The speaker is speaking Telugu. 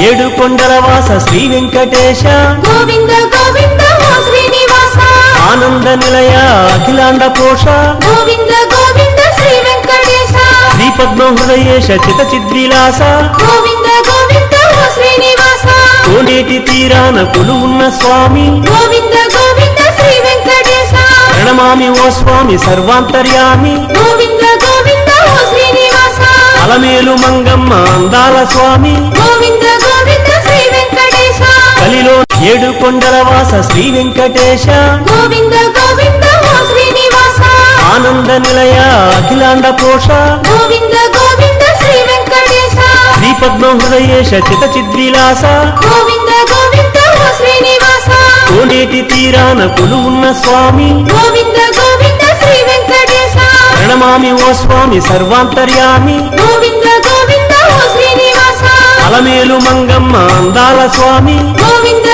ఏడు కొండల వాస శ్రీ వెంకటేశ గోవింద గోవింద ఓ శ్రీనివాస ఆనంద నిలయ అఖిలాండ పోష గోవింద గోవింద శ్రీ వెంకటేశ శ్రీ పద్మ హృదయేశ చిత చిద్విలాస గోవింద గోవింద ఓ శ్రీనివాస కోనేటి తీరాన కొలువున్న స్వామి గోవింద గోవింద శ్రీ వెంకటేశ ప్రణమామి ఓ స్వామి సర్వాంతర్యామి గోవింద గోవింద ఓ శ్రీనివాస అలమేలు మంగమ్మ అందాల స్వామి గోవింద గోవింద శ్రీ వెంకటేశ కలిలో ఏడు కొండల వాస శ్రీ వెంకటేశ గోవింద గోవింద ఓ శ్రీనివాస ఆనంద నిలయ అఖిలాండ పోష గోవింద గోవింద శ్రీ వెంకటేశ శ్రీ పద్మ హృదయేశ చిత చిద్విలాస గోవింద గోవింద ఓ శ్రీనివాస కోనేటి తీరాన కొలువున్న స్వామి గోవింద గోవింద శ్రీ వెంకటేశ ప్రణమామి ఓ స్వామి సర్వాంతర్యామి గోవింద గోవింద ఓ శ్రీనివాస అలమేలు మంగమ్మ అందాల స్వామి గోవింద